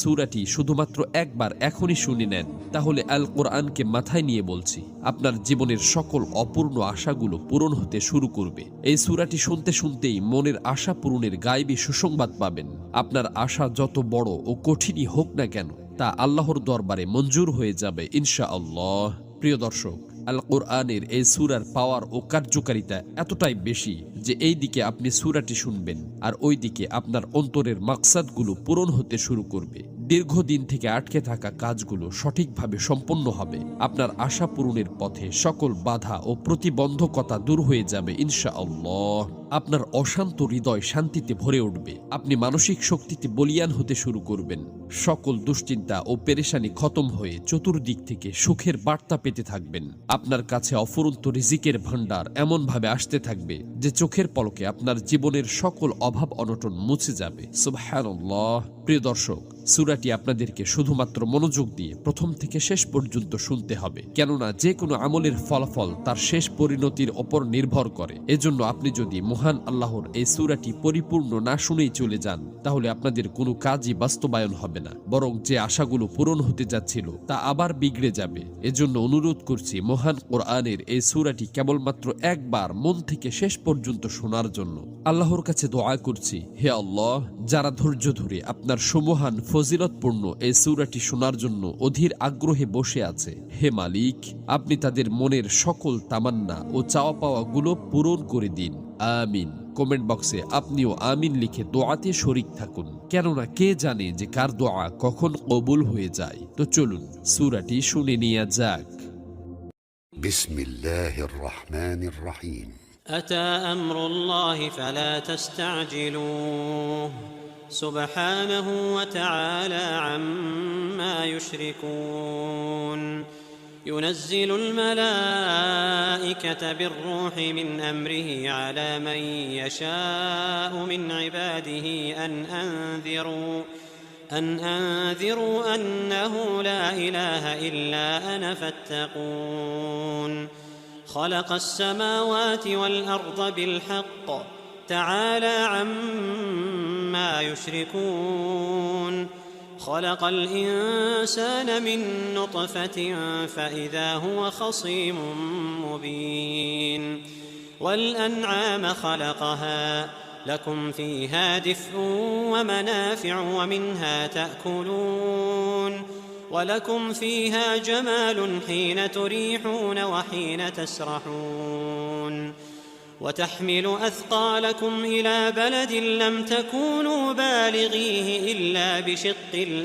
সূরাটি শুধুমাত্র একবার এখনই শুনে নেন, তাহলে আল কোরআনকে মাথায় নিয়ে বলছি, আপনার জীবনের সকল অপূর্ণ আশাগুলো পূরণ হতে শুরু করবে। এই সূরাটি শুনতে শুনতেই মনের আশা পূরণের গায়েবী সুসংবাদ পাবেন। আপনার আশা যত বড় ও কঠিনই হোক না কেন, তা আল্লাহর দরবারে মঞ্জুর হয়ে যাবে ইনশাআল্লাহ। প্রিয় দর্শক, আল কোরআনের এই সূরার পাওয়ার ও কার্যকারিতা এতটাই বেশি যে এই দিকে আপনি সূরাটি শুনবেন আর ওই দিকে আপনার অন্তরের মাকসাদগুলো পূরণ হতে শুরু করবে। দীর্ঘদিন থেকে আটকে থাকা কাজগুলো সঠিকভাবে সম্পন্ন হবে। আপনার আশা পূরণের পথে সকল বাধা ও প্রতিবন্ধকতা দূর হয়ে যাবে ইনশাআল্লাহ। আপনার অশান্ত হৃদয় শান্তিতে ভরে উঠবে। আপনি মানসিক শক্তিতে বলীয়ান হতে শুরু করবেন। সকল দুশ্চিন্তা ও পেরেশানি খতম হয়ে চতুর্দিক থেকে সুখের বার্তা পেতে থাকবেন। আপনার কাছে অফুরন্ত রিজিকের ভান্ডার এমনভাবে আসতে থাকবে যে চোখের পলকে আপনার জীবনের সকল অভাব অনটন মুছে যাবে। সুবহানাল্লাহ। প্রিয় দর্শক, সূরাটি আপনাদেরকে শুধুমাত্র মনোযোগ দিয়ে প্রথম থেকে শেষ পর্যন্ত শুনতে হবে, কেননা যে কোনো আমলের ফলাফল তার শেষ পরিণতির ওপর নির্ভর করে। এজন্য আপনি যদি মহান আল্লাহর এই সূরাটি পরিপূর্ণ না শুনেই চলে যান, তাহলে আপনাদের কোনো কাজই বাস্তবায়ন হবে না, বরং যে আশাগুলো পূরণ হতে যাচ্ছিল তা আবার বিগড়ে যাবে। এজন্য অনুরোধ করছি মহান কোরআনের এই সূরাটি কেবলমাত্র একবার মন থেকে শেষ পর্যন্ত শোনার জন্য। আল্লাহর কাছে দোয়া করছি, হে আল্লাহ, যারা ধৈর্য ধরে আপনার সুমহান ফজিলতপূর্ণ এই সূরাটি শোনার জন্য অধীর আগ্রহে বসে আছে, হে মালিক, আপনি তাদের মনের সকল তামান্না ও চাওয়া পাওয়া গুলো পূরণ করে দিন। আমিন। কমেন্ট বক্সে আপনিও আমিন লিখে দোয়াতে শরীক থাকুন, কেননা কে জানে যে কার দোয়া কখন কবুল হয়ে যায়। তো চলুন সূরাটি শুনে নেওয়া যাক। বিসমিল্লাহির রহমানির রহিম। أتى أمر الله فلا تستعجلوه سبحانه وتعالى عما يشركون ينزل الملائكة بالروح من أمره على من يشاء من عباده أن أنذروا أنه لا إله إلا أنا فاتقون خلق السماوات والأرض بالحق تعالى عما يشركون خلق الإنسان من نطفة فإذا هو خصيم مبين والأنعام خلقها لكم فيها دفء ومنافع ومنها تأكلون ولكم فيها جمال حين تريحون وحين تسرحون وتحمل أثقالكم إلى بلد لم تكونوا بالغيه إلا بشق